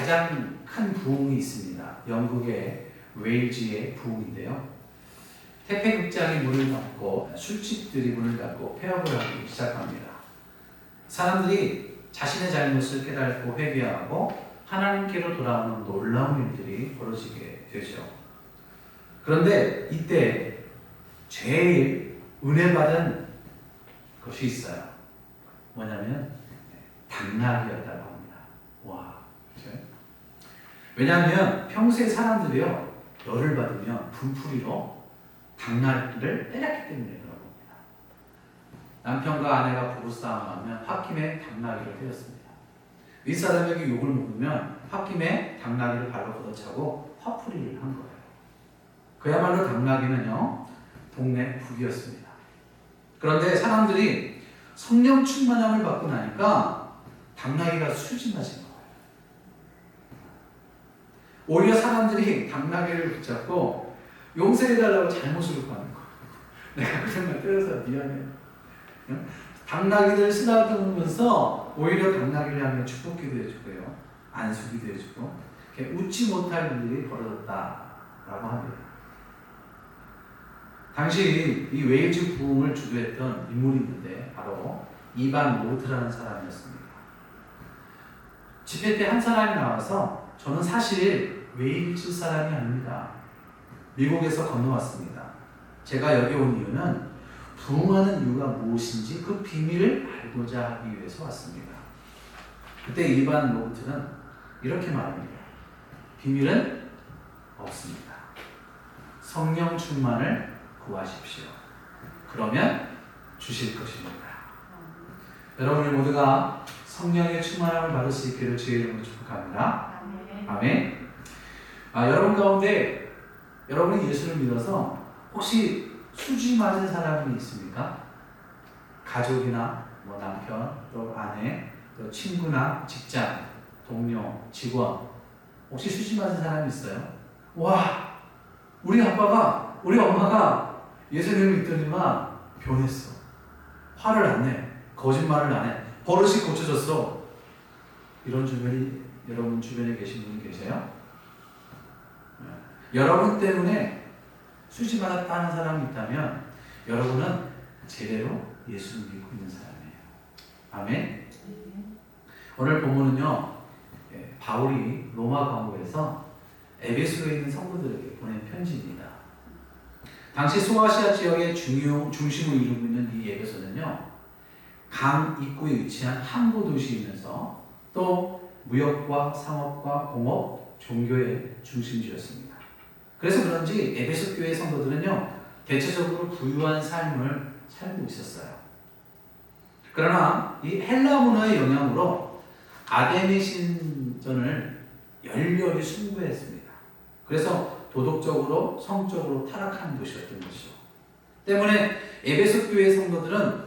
가장 큰 부흥이 있습니다. 영국의 웨일즈의 부흥인데요. 택배극장이 문을 닫고 술집들이 문을 닫고 폐업을 하기 시작합니다. 사람들이 자신의 잘못을 깨닫고 회개하고 하나님께로 돌아오는 놀라운 일들이 벌어지게 되죠. 그런데 이때 제일 은혜 받은 것이 있어요. 뭐냐면 당락이었다고 합니다. 와, 그렇죠? 왜냐하면 평소에 사람들이요 열을 받으면 분풀이로 당나귀를 때렸기 때문에 그런 겁니다. 남편과 아내가 부부싸움하면 홧김에 당나귀를 때렸습니다. 윗사람에게 욕을 먹으면 홧김에 당나귀를 발로 걷어차고 화풀이를 한 거예요. 그야말로 당나귀는요 동네 북이었습니다. 그런데 사람들이 성령 충만함을 받고 나니까 당나귀가 수진해진 거예요. 오히려 사람들이 당나귀를 붙잡고 용서해달라고 잘못을 구하는 거예요. 내가 그정말 때려서 미안해. 당나귀를 쓰다듬으면서 오히려 당나귀를 하면 축복기도 해주고요. 안수기도 해주고 웃지 못할 일이 벌어졌다라고 합니다. 당시 이 웨일즈 부흥을 주도했던 인물이 있는데 바로 이반 로드라는 사람이었습니다. 집회 때 한 사람이 나와서 저는 사실 웨일즈 사람이 아닙니다. 미국에서 건너왔습니다. 제가 여기 온 이유는 부흥하는 이유가 무엇인지 그 비밀을 알고자 하기 위해서 왔습니다. 그때 이반 로드는 이렇게 말합니다. 비밀은 없습니다. 성령 충만을 구하십시오. 그러면 주실 것입니다. 여러분이 모두가 성령의 충만함을 받을 수 있기를 주의 이름으로 축복합니다. 아멘. 여러분 가운데 여러분이 예수를 믿어서 혹시 수지 맞은 사람이 있습니까? 가족이나 뭐 남편, 또 아내, 또 친구나 직장, 동료, 직원 혹시 수지 맞은 사람이 있어요? 와, 우리 아빠가, 우리 엄마가 예수님을 믿더니만 변했어. 화를 안 내. 거짓말을 안 해. 버릇이 고쳐졌어. 이런 주변이 여러분 주변에 계신 분이 계세요? 여러분 때문에 수지받았다는 사람이 있다면 여러분은 제대로 예수를 믿고 있는 사람이에요. 아멘. 오늘 본문은요 바울이 로마 광고에서 에베소에 있는 성도들에게 보낸 편지입니다. 당시 소아시아 지역의 중심을 이루고 있는 이 에베소는요 강 입구에 위치한 항구 도시이면서 또 무역과 상업과 공업, 종교의 중심지였습니다. 그래서 그런지 에베소 교회 성도들은요 대체적으로 부유한 삶을 살고 있었어요. 그러나 이 헬라 문화의 영향으로 아데미 신전을 열렬히 숭배했습니다. 그래서 도덕적으로 성적으로 타락한 도시였던 것이죠. 때문에 에베소 교회 성도들은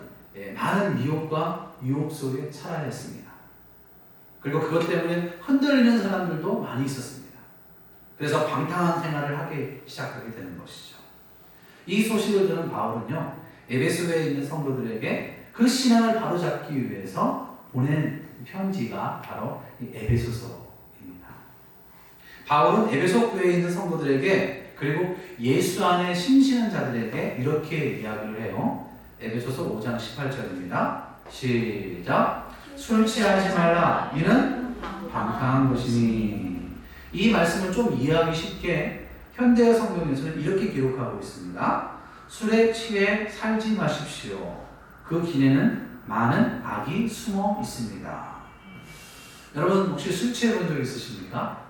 많은 미혹과 유혹 속에 살아냈습니다. 그리고 그것 때문에 흔들리는 사람들도 많이 있었습니다. 그래서 방탕한 생활을 하기 시작하게 되는 것이죠. 이 소식을 들은 바울은요 에베소에 있는 성도들에게 그 신앙을 바로잡기 위해서 보낸 편지가 바로 이 에베소서입니다. 바울은 에베소 교회에 있는 성도들에게 그리고 예수 안에 심신한 자들에게 이렇게 이야기를 해요. 에베소서 5장 18절입니다. 시작. 술 취하지 말라. 이는 방탕한 것이니. 이 말씀을 좀 이해하기 쉽게 현대어 성경에서는 이렇게 기록하고 있습니다. 술에 취해 살지 마십시오. 그 길에는 많은 악이 숨어 있습니다. 여러분 혹시 술 취해 본 적 있으십니까?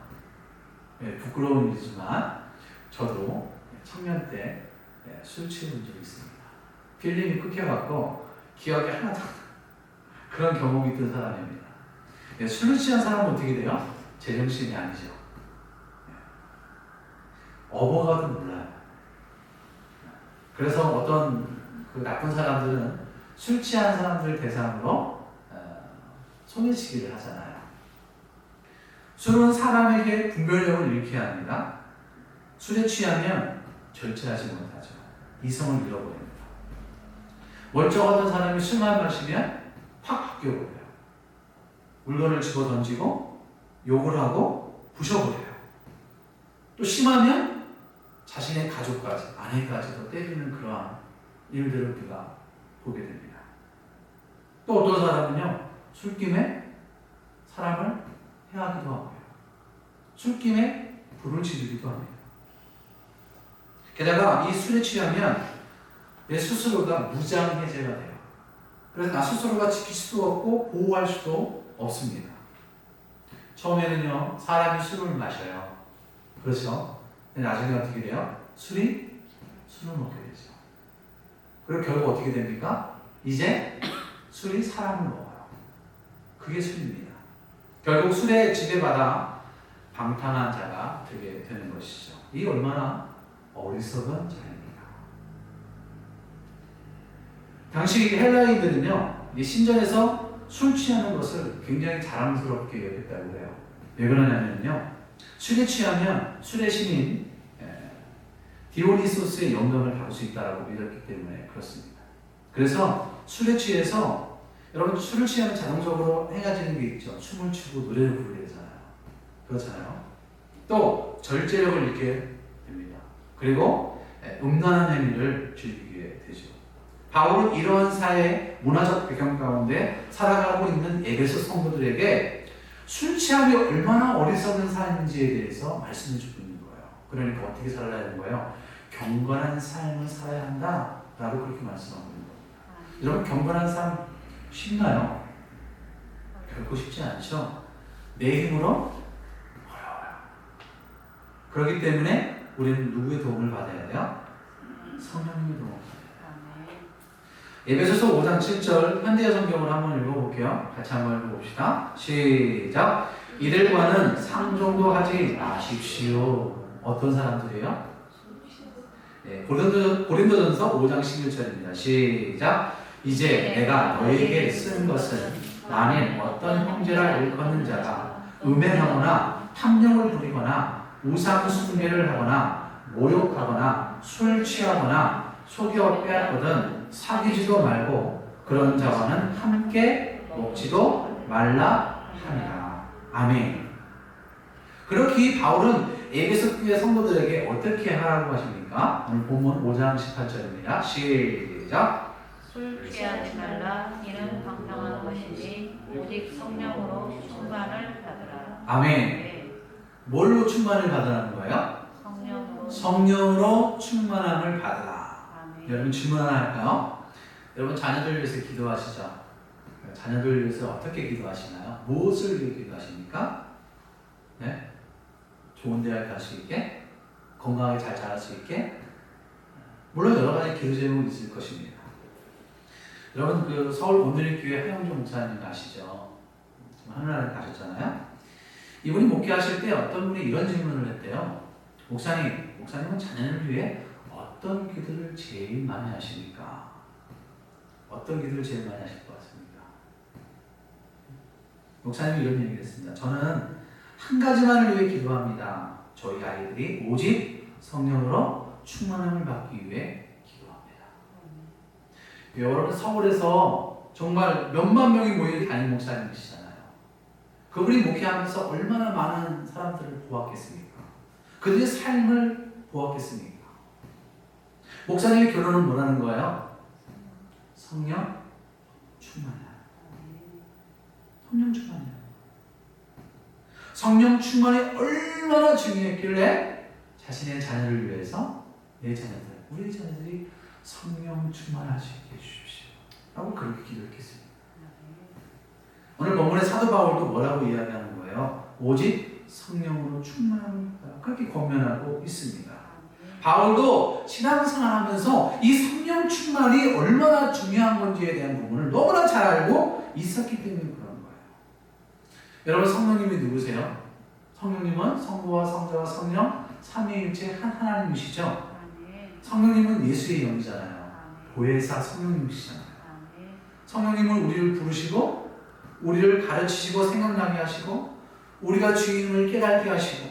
네, 부끄러운 일이지만 저도 청년 때 술 취해 본 적이 있습니다. 필름이 끊겨갖고 기억이 하나도 그런 경험이 있던 사람입니다. 술을 취한 사람은 어떻게 돼요? 제정신이 아니죠. 어버가도 몰라요. 그래서 어떤 그 나쁜 사람들은 술 취한 사람들 대상으로 소매치기를 하잖아요. 술은 사람에게 분별력을 잃게 합니다. 술에 취하면 절제하지 못하죠. 이성을 잃어버립니다. 멀쩡하던 사람이 술만 마시면 확 바뀌어버려요. 물건을 집어 던지고 욕을 하고 부셔버려요. 또 심하면 자신의 가족까지, 아내까지도 때리는 그러한 일들을 우리가 보게 됩니다. 또 어떤 사람은요, 술김에 사람을 해하기도 하고요. 술김에 불을 지르기도 합니다. 게다가 이 술에 취하면 내 스스로가 무장해제가 돼요. 그래서 나 스스로가 지킬 수도 없고 보호할 수도 없습니다. 처음에는요, 사람이 술을 마셔요. 그렇죠? 근데 나중에 어떻게 돼요? 술을 먹게 되죠. 그리고 결국 어떻게 됩니까? 이제 술이 사람을 먹어요. 그게 술입니다. 결국 술에 지배받아 방탕한 자가 되게 되는 것이죠. 이 얼마나 어리석은 자입니다. 당시 헬라인들은요, 이 신전에서 술 취하는 것을 굉장히 자랑스럽게 여겼다고 해요. 왜 그러냐면요, 술에 취하면 술의 신인 디오니소스의 영광을 받을 수 있다고 믿었기 때문에 그렇습니다. 그래서 술에 취해서, 여러분 술을 취하면 자동적으로 행해지는 게 있죠. 춤을 추고 노래를 부르게 되잖아요. 그렇잖아요. 또 절제력을 잃게 됩니다. 그리고 음란한 행위를 즐기게 되죠. 바울은 이러한 사회 문화적 배경 가운데 살아가고 있는 에베소 성도들에게 술 취함이 얼마나 어리석은 삶인지에 대해서 말씀해 주고 있는 거예요. 그러니까 어떻게 살아야 하는 거예요? 경건한 삶을 살아야 한다 라고 그렇게 말씀하고 있는 겁니다. 여러분, 경건한 삶 쉽나요? 결코 쉽지 않죠. 내 힘으로 어려워요. 그렇기 때문에 우리는 누구의 도움을 받아야 돼요? 성령님의 도움을 받아야 돼요. 에베소서 5장 7절 현대어 성경을 한번 읽어볼게요. 같이 한번 읽어봅시다. 시작. 이들과는 상종도 하지 마십시오. 어떤 사람들이에요? 네, 고린도전서 5장 11절입니다. 시작. 이제 내가 너에게 쓴 것은 만일 어떤 형제라 일컫는 자가 음행하거나 탐욕을 부리거나 우상 숭배를 하거나 모욕하거나 술 취하거나 속여 빼앗거든 사귀지도 말고 그런 자와는 함께 먹지도 말라 하니라. 아멘. 그렇게 바울은 에베소 교회 성도들에게 어떻게 하라고 하십니까? 오늘 본문 5장 18절입니다. 시작. 술 취하지 말라. 이는 방탕한 것이니 오직 성령으로 충만을 받으라. 아멘. 네. 뭘로 충만을 받으라는 거예요? 성령으로. 성령으로 충만함을 받으라. 아멘. 여러분 질문 하나 할까요? 여러분 자녀들 위해서 기도하시죠? 자녀들 위해서 어떻게 기도하시나요? 무엇을 위해 기도하십니까? 네? 좋은 대학 갈 수 있게? 건강하게 잘 자랄 수 있게? 물론 여러 가지 기도 제목이 있을 것입니다. 여러분 그 서울 온누리교회 하영종 목사님 아시죠? 하늘나라에 가셨잖아요. 이분이 목회하실 때 어떤 분이 이런 질문을 했대요. 목사님은 자녀를 위해 어떤 기도를 제일 많이 하십니까? 어떤 기도를 제일 많이 하실 것 같습니까? 목사님이 이런 얘기를 했습니다. 저는 한 가지만을 위해 기도합니다. 저희 아이들이 오직 성령으로 충만함을 받기 위해 기도합니다. 여러분 서울에서 정말 몇만 명이 모이는 담임 목사님이시잖아요. 그분이 목회하면서 얼마나 많은 사람들을 보았겠습니까? 그들의 삶을 보았겠습니까? 목사님의 결론은 뭐라는 거예요? 성령 충만이야. 성령 충만이야. 성령 충만이 얼마나 중요했길래 자신의 자녀를 위해서 내 자녀들, 우리 자녀들이 성령 충만할 수 있게 해주십시오 라고 그렇게 기도했겠습니다. 오늘 본문의 사도 바울도 뭐라고 이야기하는 거예요? 오직 성령으로 충만함을 그렇게 권면하고 있습니다. 바울도 신앙생활하면서 이 성령 충만이 얼마나 중요한 건지에 대한 부분을 너무나 잘 알고 있었기 때문에 그런 거예요. 여러분 성령님이 누구세요? 성령님은 성부와 성자와 성령 삼위일체 한 하나님이시죠. 성령님은 예수의 영이잖아요. 보혜사 성령님이시잖아요. 성령님은 우리를 부르시고 우리를 가르치시고 생각나게 하시고 우리가 주님을 깨닫게 하시고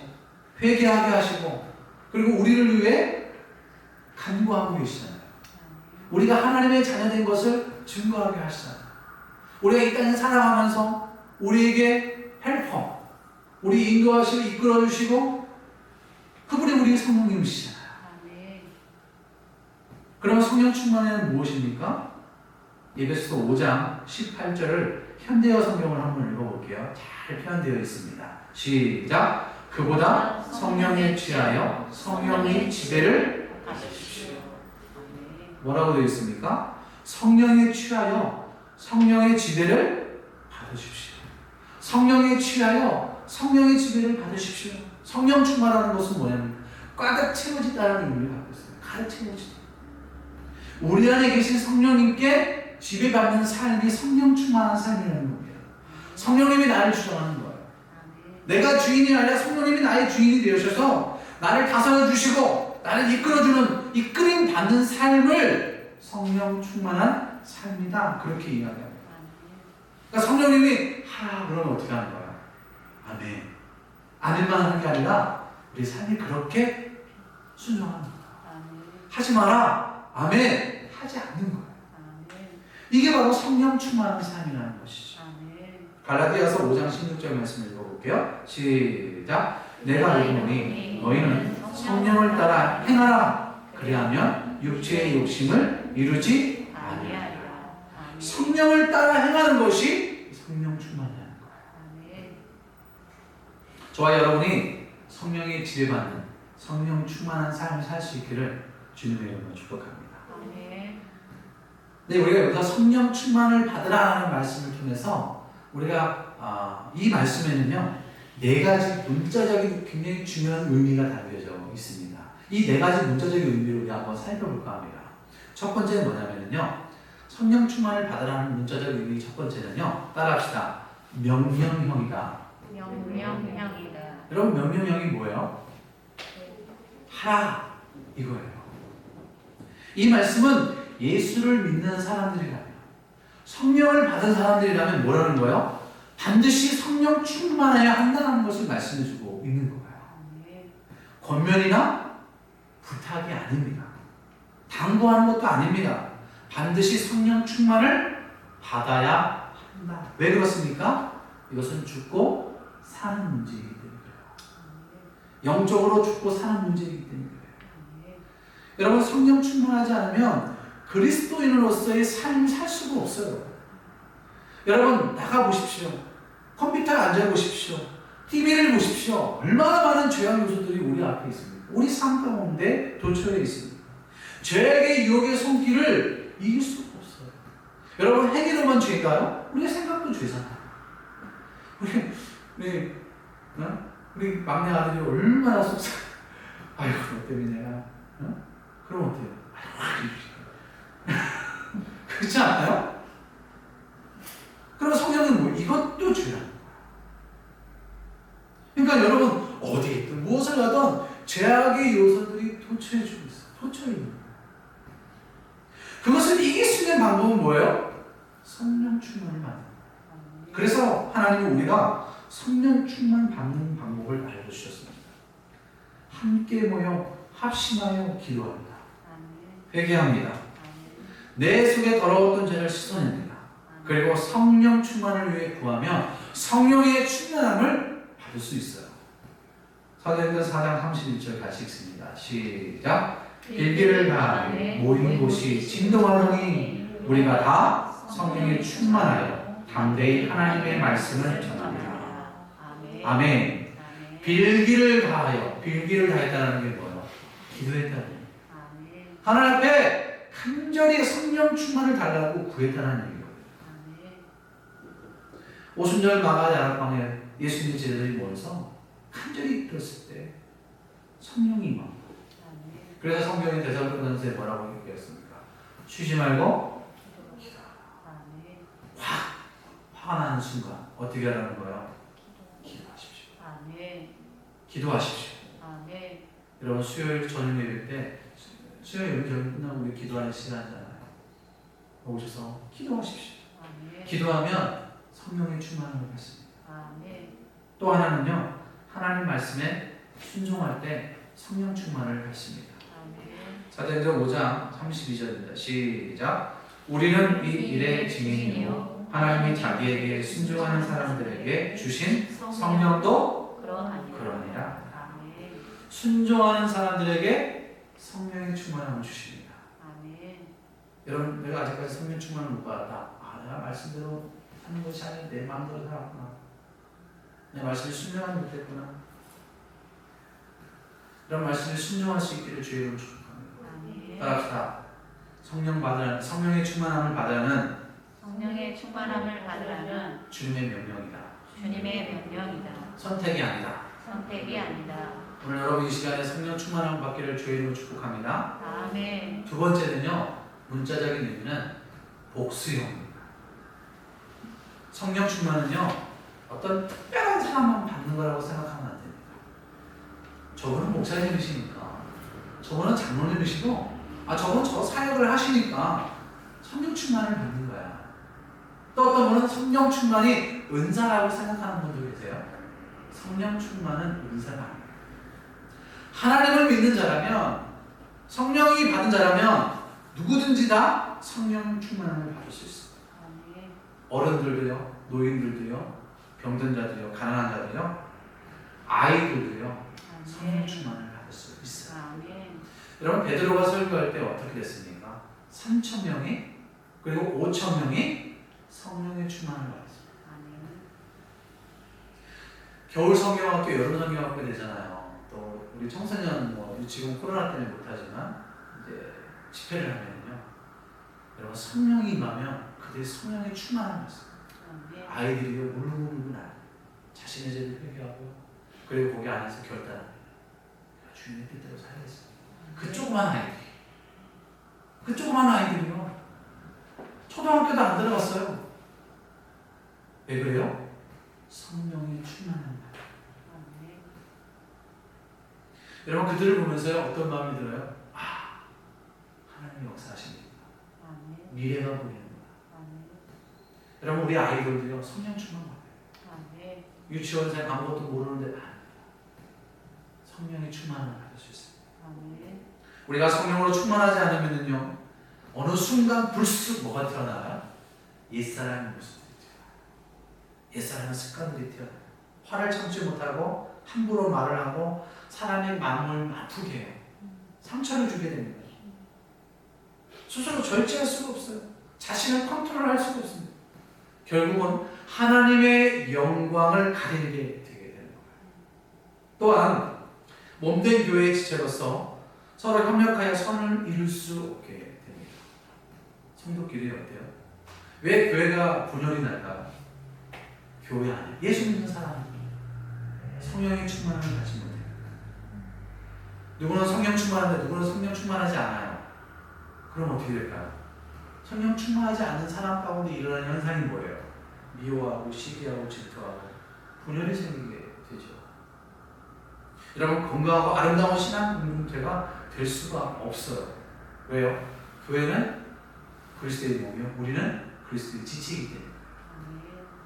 회개하게 하시고 그리고 우리를 위해 간구하고 계시잖아요. 우리가 하나님의 자녀된 것을 증거하게 하시잖아요. 우리가 이 땅에 살아가면서 우리에게 헬퍼, 우리 인도하시고 이끌어주시고 그분이 우리 성령님이시잖아요. 아멘. 그러면 성령 충만은 무엇입니까? 에베소서 5장 18절을 현대어 성경을 한번 읽어볼게요. 잘 표현되어 있습니다. 시작. 그보다 성령에 취하여 성령의 지배를 받으십시오. 아멘. 뭐라고 되어 있습니까? 성령에 취하여 성령의 지배를 받으십시오. 성령에 취하여 성령의 지배를 받으십시오. 성령 충만하는 것은 뭐냐면 가득 채워진다는 의미를 갖고 있어요. 가득 채워진다. 우리 안에 계신 성령님께 지배받는 삶이 성령 충만한 삶이라는 겁니다. 성령님이 나를 주장하는 거예요. 내가 주인이 아니라 성령님이 나의 주인이 되셔서 나를 다스려 주시고 나를 이끌어주는 이끌림 받는 삶을 성령 충만한 삶이다. 그렇게 이야기합니다. 그러니까 성령님이 하라 그러면 어떻게 하는 거예요? 아멘. 아멘만 하는 게 아니라 우리 삶이 그렇게 순종하는 거예요. 하지 마라. 아멘. 하지 않는 거예요. 이게 바로 성령 충만한 삶이라는 것이죠. 갈라디아서 5장 16절 말씀 읽어볼게요. 시작. 내가 이르노니 너희는 성령을 따라 행하라. 그리하면 육체의 욕심을 이루지 아니하리라. 성령을 따라 행하는 것이 성령 충만이라는 거예요. 저와 여러분이 성령의 지배받는 성령 충만한 삶을 살 수 있기를 주님의 이름으로 축복합니다. 네, 우리가 여기서 성령 충만을 받으라는 말씀을 통해서 우리가 이 말씀에는요 4가지 문자적인 굉장히 중요한 의미가 담겨져 있습니다. 이 4가지 문자적인 의미를 우리 한번 살펴볼까 합니다. 첫 번째는 뭐냐면요 성령 충만을 받으라는 문자적 의미 첫 번째는요 따라합시다. 명령형이다. 명령형이다. 여러분 명령형이 뭐예요? 하라 이거예요. 이 말씀은 예수를 믿는 사람들이라면 성령을 받은 사람들이라면 뭐라는 거예요? 반드시 성령 충만해야 한다는 것을 말씀해주고 있는 거예요. 권면이나 부탁이 아닙니다. 당부하는 것도 아닙니다. 반드시 성령 충만을 받아야 한다. 왜 그렇습니까? 이것은 죽고 사는 문제이기 때문에 그래요. 영적으로 죽고 사는 문제이기 때문에 그래요. 여러분 성령 충만하지 않으면 그리스도인으로서의 삶을 살 수가 없어요. 여러분 나가보십시오. 컴퓨터에 앉아보십시오. TV를 보십시오. 얼마나 많은 죄악 요소들이 우리 앞에 있습니까? 우리 삶 가운데 도처에 있습니다. 죄악의 유혹의 손길을 이길 수가 없어요. 여러분 행위로만 죄인가요? 우리의 생각도 죄잖아요. 우리 막내 아들이 얼마나 속상해. 아이고 너 때문에 내가 그럼 어때요? 그렇지 않나요? 그럼 성령은 뭐 이것도 죄라는 거예요. 그러니까 여러분 어디에 있든 무엇을 하든 죄악의 요소들이 도처해지고 있어요. 도처에 있는 거예요. 그것을 이길 수 있는 방법은 뭐예요? 성령 충만을 받는 거예요. 그래서 하나님은 우리가 성령 충만 받는 방법을 알려주셨습니다. 함께 모여 합심하여 기도합니다. 회개합니다. 내 속에 더러웠던 죄를 씻어냅니다. 그리고 성령 충만을 위해 구하면 성령의 충만함을 받을 수 있어요. 사도행전 4장 31절 같이 읽습니다. 시작. 빌기를 다하여 모인 곳이 진동하더니 우리가 다 성령에 충만하여 담대히 하나님의 말씀을 전합니다. 아멘. 빌기를 다하여 빌기를 다했다는 게 뭐예요? 기도했다는 거예요. 하나님 앞에 간절히 성령 충만을 달라고 구했다는 얘기거든요. 오순절 마가 다락방에 예수님의 제자들이 모여서 간절히 들었을 때 성령이 임합니다. 그래서 성경의 데살로니가서에 뭐라고 얘기했습니까? 쉬지 말고 기도하라. 화가 나는 순간 어떻게 하라는 거예요? 기도하십시오. 기도하십시오. 여러분 수요일 저녁 예배 때 수요일 예배 끝나고 우리 기도하는 시간이잖아요. 오셔서 기도하십시오. 기도하면 성령의 충만함을 받습니다. 또 하나는요, 하나님 말씀에 순종할 때 성령 충만을 받습니다. 사도행전 5장 32절입니다. 시작. 우리는 이 일의 증인이요 하나님이 자기에게 순종하는 사람들에게 주신 성령도 그러하니라. 그러니라. 아멘. 순종하는 사람들에게 성령의 충만함을 주십니다. 아멘. 여러분, 내가 아직까지 성령 충만을 못 받았다. 내가 말씀대로 하는 것이 아니라 내 마음대로 살았구나. 내 말씀에 순종하지 못했구나. 이런 말씀에 순종할 수 있기를 주의 이름으로 축복합니다. 아멘. 따라합시다. 성령의 충만함을 받으라는 성령의 충만함을 받으라는 주님의 명령이다. 주님의 명령이다. 선택이 아니다. 선택이 아니다. 오늘 여러분 이 시간에 성령 충만함을 받기를 주의 이름으로 축복합니다. 아멘. 두 번째는요, 문자적인 의미는 복수형입니다. 성령 충만은요, 어떤 특별한 사람만 받는 거라고 생각하면 안 됩니다. 저분은 목사님이시니까, 저분은 장로님이시고, 저분 저 사역을 하시니까 성령 충만을 받는 거야. 또 어떤 분은 성령 충만이 은사라고 생각하는 분도 계세요. 성령 충만은 은사가 아닙니다. 하나님을 믿는 자라면, 성령이 받은 자라면 누구든지 다 성령 충만함을 받을 수 있습니다. 아멘. 어른들도요, 노인들도요, 병든 자들요, 가난한 자들요, 아이들도요, 성령 충만을 받을 수 있어요. 아멘. 여러분, 베드로가 설교할 때 어떻게 됐습니까? 3,000명이 그리고 5,000명이 성령의 충만을 받았습니다. 아멘. 겨울 성경학교, 여름 성경학교 되잖아요. 또 우리 청소년 지금 코로나 때문에 못하지만 이제 집회를 하면요, 여러분 성령이 임하면 그들이 성령의 충만을 받습니다. 아멘. 아이들이 울고불고 나요. 자신의 죄를 회개하고 그리고 거기 안에서 결단합니다. 주님의 뜻대로 살겠습니다. 그 조그만 아이들이요, 초등학교도 안 들어갔어요. 왜 그래요? 성령의 충만함. 아멘. 여러분, 그들을 보면서요, 어떤 마음이 들어요? 하나님이 역사하십니다. 아멘. 미래가 보이는 거야. 아멘. 여러분, 우리 아이들도요, 성령 충만 받아요. 아멘. 유치원생 아무것도 모르는데 성령의 충만을 받을 수 있어요. 아멘. 우리가 성령으로 충만하지 않으면요, 어느 순간 불쑥 뭐가 튀어나와요? 옛사람의 모습들이 튀어나와요. 옛사람의 습관들이 튀어나와요. 화를 참지 못하고 함부로 말을 하고 사람의 마음을 아프게 해요. 상처를 주게 됩니다. 스스로 절제할 수가 없어요. 자신을 컨트롤할 수가 없습니다. 결국은 하나님의 영광을 가리게 되게 되는 거예요. 또한 몸된 교회의 지체로서 서로 협력하여 선을 이룰 수 없게 됩니다. 성도끼리 어때요? 왜 교회가 분열이 날까요? 교회 안에 예수 믿는 사람이 성령의 충만함을 받지 못해요. 누구는 성령 충만한데 누구는 성령 충만하지 않아요. 그럼 어떻게 될까요? 성령 충만하지 않는 사람 가운데 일어나는 현상이 뭐예요? 미워하고 시기하고 질투하고 분열이 생기게 되죠. 여러분, 건강하고 아름다운 신앙 공동체가 될 수가 없어요. 왜요? 교회는 그리스도의 몸이요, 우리는 그리스도의 지체이기 때문에.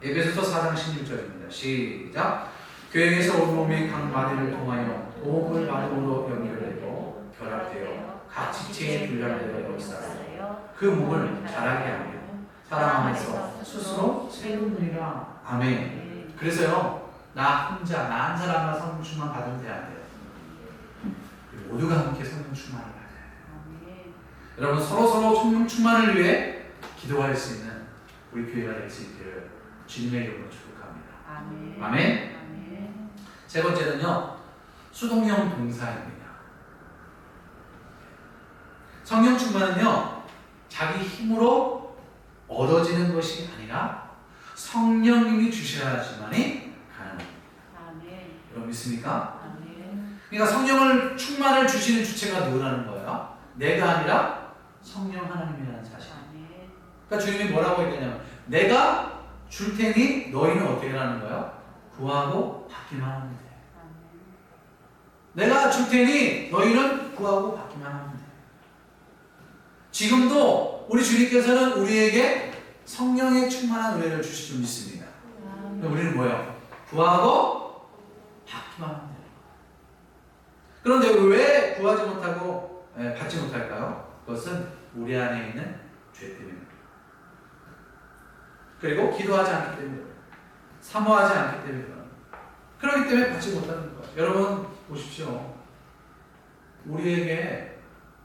에베소서 4장 16절입니다. 시작. 교회에서 온 몸이 각 마디를 통하여 호흡을 마음으로 연결되고 결합되어 각 지체의 분량대로 역사하여 그 몸을 자라게 하며 사랑하면서 스스로 세우느니라. 아멘. 그래서요, 나 혼자, 나 한 사람만 성령 충만 받으면 안 돼요. 모두가 함께 성령 충만을 받아야 돼요. 여러분, 서로 성령 충만을 위해 기도할 수 있는 우리 교회가 될 수 있기를 주님의 이름으로 축복합니다. 아멘. 아멘. 아멘. 세 번째는요, 수동형 동사입니다. 성령 충만은요, 자기 힘으로 얻어지는 것이 아니라 성령님이 주셔야지만이 가능합니다. 아멘. 여러분 믿습니까? 아멘. 그러니까 성령을 충만을 주시는 주체가 누구라는 거예요? 내가 아니라 성령 하나님이라는 사실. 아멘. 그러니까 주님이 뭐라고 했냐면, 내가 줄 테니 너희는 어떻게 하는 거예요? 구하고 받기만 하면 돼. 내가 줄 테니 너희는 구하고 받기만 하면 돼. 지금도 우리 주님께서는 우리에게 성령의 충만한 은혜를 주실 줄 믿습니다. 우리는 뭐예요? 구하고 받기만 하면 돼요. 그런데 왜 구하지 못하고 받지 못할까요? 그것은 우리 안에 있는 죄 때문입니다. 그리고 기도하지 않기 때문에, 사모하지 않기 때문에. 그렇기 때문에 받지 못하는 거예요. 여러분 보십시오. 우리에게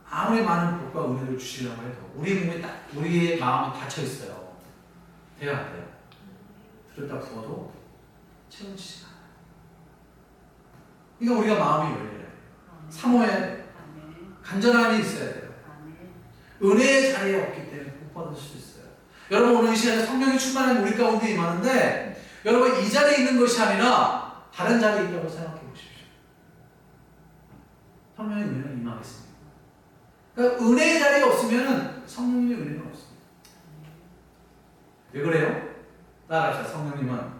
아무리 많은 복과 은혜를 주시려고 해도 우리의 마음이 닫혀 있어요. 돼요, 안 돼요? 들었다 부어도 채워지지가 않아요. 그러니까 우리가 마음이 열려야 돼요. 사모해야 돼요. 간절함이 있어야 돼요. 은혜의 자리에 없기 때문에 못 받을 수 있어요. 여러분 오늘 이 시간에 성령의 충만함이 우리 가운데 임하는데 여러분 이 자리에 있는 것이 아니라 다른 자리에 있다고 생각해 보십시오. 성령의 은혜는 임하겠습니다. 그러니까 은혜의 자리가 없으면 성령의 은혜는 없습니다. 왜 그래요? 따라합시다. 성령님은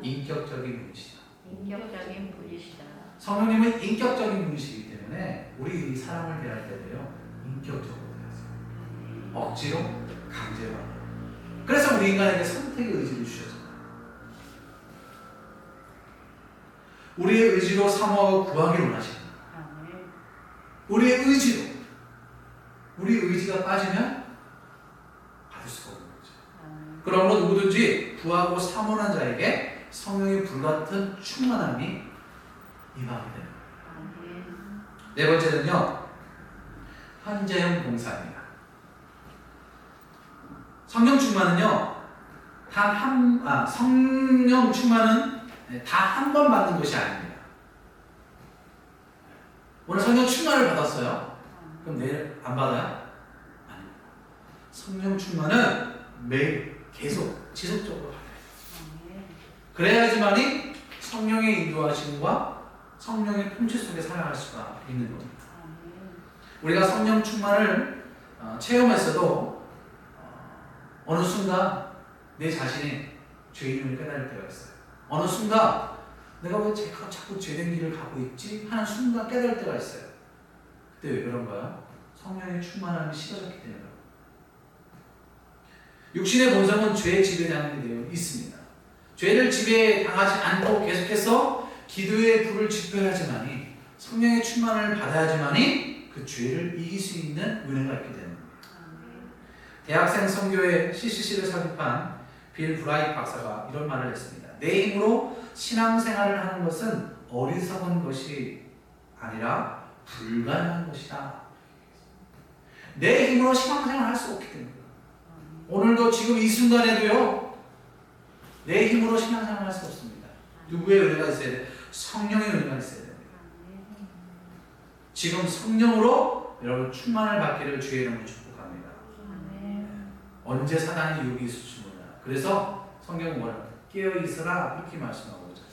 인격적인 분이시다. 인격적인 분이시다. 성령님은 인격적인 분이시기 때문에 우리 사람을 대할 때도요 인격적으로 대하세요. 억지로 강제로. 그래서 우리 인간에게 선택의 의지를 주셨잖아요. 우리의 의지로 사모하고 구하기를 원하십니다. 우리의 의지로. 우리 의지가 빠지면 받을 수가 없는 거죠. 그러므로 누구든지 구하고 사모하는 자에게 성령의 불같은 충만함이 임하게 됩니다. 네 번째는요, 현재형 봉사입니다. 성령 충만은요, 성령 충만은 다 한 번 받는 것이 아닙니다. 오늘 성령 충만을 받았어요. 그럼 내일 안 받아요? 아닙니다. 성령 충만은 매일 계속 지속적으로 받아요. 그래야지만이 성령의 인도하심과 성령의 통치 속에 살아갈 수가 있는 겁니다. 우리가 성령 충만을 체험했어도 어느 순간 내 자신이 죄인임을 깨달을 때가 있어요. 어느 순간 내가 왜 자꾸 죄된 길을 가고 있지? 하는 순간 깨달을 때가 있어요. 그때 왜 그런가요? 성령의 충만함이 식어졌기 때문에. 육신의 본성은 죄의 지배당하게 되어 있습니다. 죄를 지배당하지 않고 계속해서 기도의 불을 지펴야지만이 성령의 충만을 받아야지만이 그 죄를 이길 수 있는 은혜가 있게 되는 겁니다. 대학생 선교회 CCC를 삽입한 빌 브라이트 박사가 이런 말을 했습니다. 내 힘으로 신앙생활을 하는 것은 어리석은 것이 아니라 불가능한 것이다. 내 힘으로 신앙생활을 할 수 없기 때문에 오늘도 지금 이 순간에도요 내 힘으로 신앙생활을 할 수 없습니다. 누구의 은혜가 있어야 돼요? 성령의 은혜가 있어야 됩니다. 지금 성령으로 여러분 충만을 받기를 주의 이름으로 축복합니다. 언제 사단이 유혹이 있을지 몰라. 그래서 성경은 뭐라? 깨어있어라 이렇게 말씀하고 있잖아요.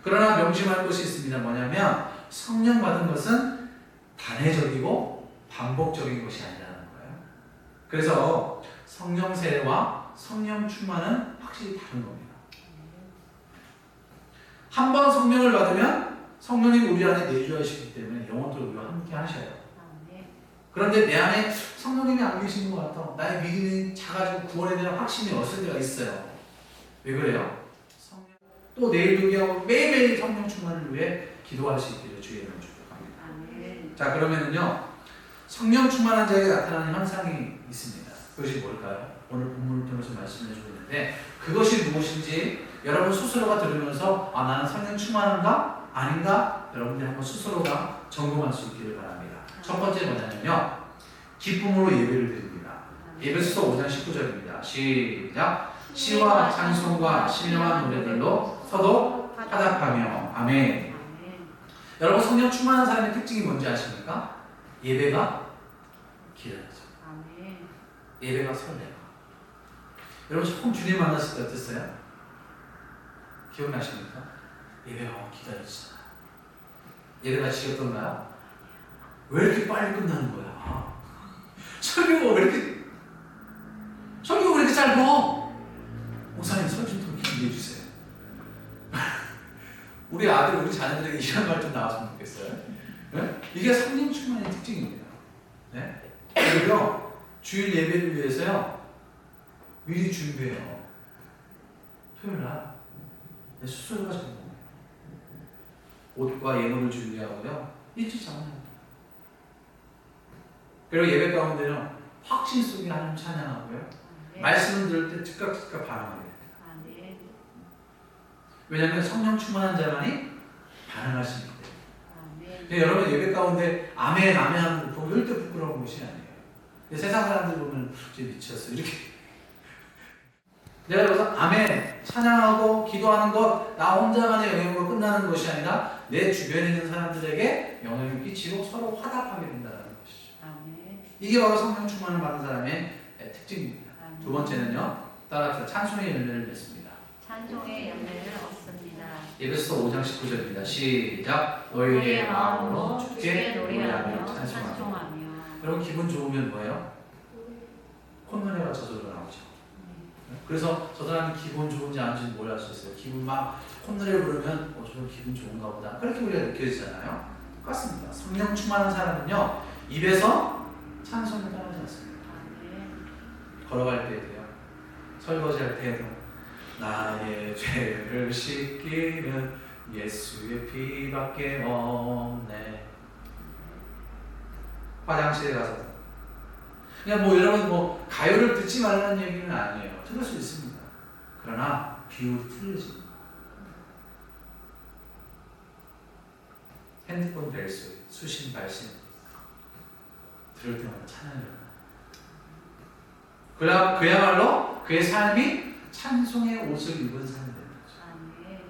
그러나 명심할 것이 있습니다. 뭐냐면 성령 받은 것은 단회적이고 반복적인 것이 아니라는 거예요. 그래서 성령 세례와 성령 충만은 확실히 다른 겁니다. 한 번 성령을 받으면 성령님 우리 안에 내주하시기 때문에 영원토록 우리와 함께 하셔요. 그런데 내 안에 성령님이 안 계신 것 같아. 나의 믿음이 작아지고 구원에 대한 확신이 없을 때가 있어요. 왜 그래요? 또 내일도 기하고 매일매일 성령 충만을 위해 기도할 수 있기를 주의 이름으로 축복합니다. 자, 그러면은요 성령 충만한 자에게 나타나는 현상이 있습니다. 그것이 뭘까요? 오늘 본문을 통해서 말씀해 주고 있는데 그것이 무엇인지 여러분 스스로가 들으면서 나는 성령 충만한가? 아닌가? 여러분들이 한번 스스로가 점검할 수 있기를 바랍니다. 첫 번째 뭐냐면요 기쁨으로 예배를 드립니다. 에베소서 5장 19절입니다. 시작. 시와 찬송과 신령한 노래들로 서로 화답하며 아멘. 여러분 성령 충만한 사람의 특징이 뭔지 아십니까? 예배가 기다려져. 예배가 설레요. 여러분 처음 주님 만났을 때 어땠어요? 기억나십니까? 예배가 기다려지잖아요. 예배가 지겹던가요? 왜 이렇게 빨리 끝나는 거야? 설교가 왜 이렇게 짧아? 목사님 설교 좀 길게 해주세요. 우리 아들, 우리 자녀들에게 이런 말 좀 나왔으면 좋겠어요. 네? 이게 성령 충만의 특징입니다. 네? 그리고 주일 예배를 위해서요 미리 준비해요. 토요일날 내 수술가 전공해요. 옷과 예물을 준비하고요 일찍 자요. 그리고 예배 가운데는 확신 속에 하나님 찬양하고요 말씀을 들을 때 즉각 반응하게 됩니다. 왜냐하면 성령 충만한 자만이 반응할 수 있기 때문에. 아멘. 근데 여러분 예배 가운데 아멘 아멘 하는 거 보면 절대 부끄러운 것이 아니에요. 근데 세상 사람들 보면 쟤 미쳤어 이렇게. 내가 여기서 아멘 찬양하고 기도하는 것 나 혼자만의 영향으로 끝나는 것이 아니라 내 주변에 있는 사람들에게 영향을 끼치고 서로 화답하게 된다는 것이죠. 아멘. 이게 바로 성령 충만을 받은 사람의 특징입니다. 아멘. 두 번째는요. 따라합시다. 찬송의 열매를 맺습니다. 찬송의 열매를 얻습니다. 에베소서 5장 19절입니다. 시작. 너희의 마음으로 주께 노래하며 찬송하며. 여러분 기분 좋으면 뭐예요? 콧노래가 저절로 나오죠. 그래서 저 사람이 기분 좋은지 안 좋은지 뭘 알 수 있어요. 기분 막 콧노래를 부르면 저 사람 기분 좋은가 보다. 그렇게 우리가 느껴지잖아요. 똑같습니다. 성령 충만한 사람은요. 입에서 찬송을 따르지 않습니다. 걸어갈 때도요. 설거지할 때도 나의 죄를 씻기는 예수의 피밖에 없네. 화장실에 가서도 그냥 뭐 여러분 뭐 가요를 듣지 말라는 얘기는 아니에요. 들을 수 있습니다. 그러나 비율이 틀려집니다. 핸드폰 벨 소리, 수신 발신 들을 때마다 찬양을. 그야말로 그의 삶이 찬송의 옷을 입은 삶이 되는 거죠. 아멘.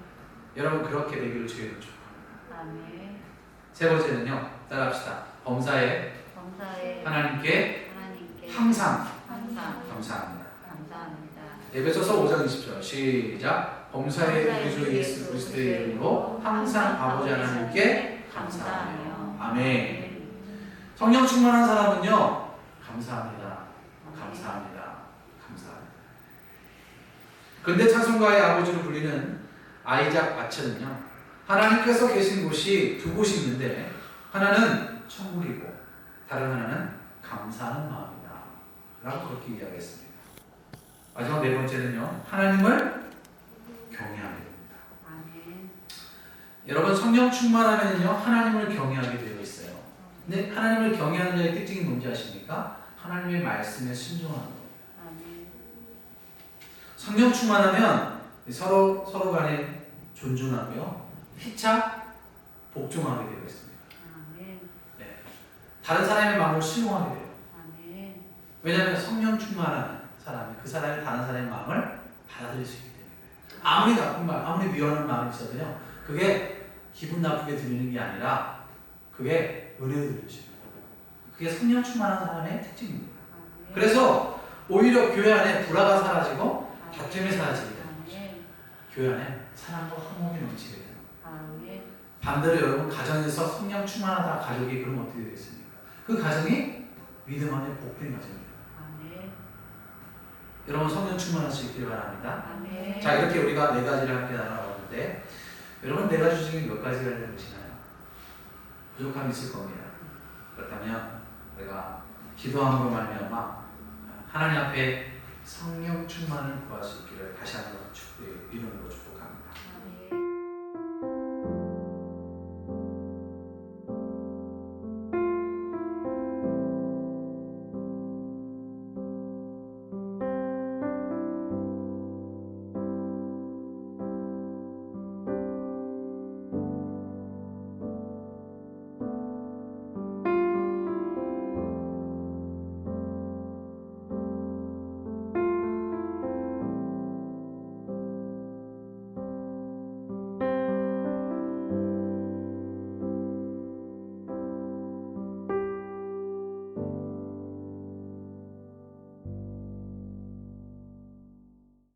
여러분 그렇게 되기를 주의를 축복합니다. 아멘. 세 번째는요. 따라합시다. 범사에 하나님께 항상 감사합니다. 감사합니다. 에베소서 5장 20절 시작. 범사에 우리 주 예수 그리스도의 이름으로 항상 아버지 하나님께 감사하며. 아멘. 성령 충만한 사람은요. 감사합니다. 감사합니다. 감사합니다. 근대 찬송가의 아버지로 불리는 아이작 아처는요. 하나님께서 계신 곳이 두 곳이 있는데 하나는 천국이고 다른 하나는 감사하는 마음이다 라고 그렇게 이야기했습니다. 마지막 네 번째는요. 하나님을 경외하게 됩니다. 아멘. 여러분 성령 충만하면요. 하나님을 경외하게 되어 있어요. 근데 하나님을 경외하는 자의 특징이 뭔지 아십니까? 하나님의 말씀에 순종하는 거예요. 아멘. 성령 충만하면 서로 간에 존중하고요. 피차 복종하게 되어 있습니다. 아멘. 네. 다른 사람의 마음을 수용하게 돼요. 아멘. 왜냐하면 성령 충만한 사람이 그 사람이 다른 사람의 마음을 받아들일 수 있기 때문에. 아무리 나쁜 말, 아무리 미워하는 마음이 있어도요. 그게 기분 나쁘게 들리는 게 아니라 그게 은혜로 들려져요. 그게 성령 충만한 사람의 특징입니다. 아멘. 그래서 오히려 교회 안에 불화가 사라지고 다툼이 사라지게 됩니다. 아멘. 교회 안에 사랑과 화목이 넘치게 됩니다. 아멘. 반대로 여러분 가정에서 성령 충만하다 가족이 그럼 어떻게 되겠습니까? 그 가정이 믿음 안에 복된 가정입니다. 아멘. 여러분 성령 충만할 수 있기를 바랍니다. 아멘. 자 이렇게 우리가 네 가지를 함께 나눠봤는데 여러분 네 가지 중에 몇 가지가 되시나요? 부족함이 있을 겁니다. 그렇다면 우리가 기도함으로 말미암아 하나님 앞에 성령 충만을 구할 수 있기를 다시 한번 이름으로 축복합니다.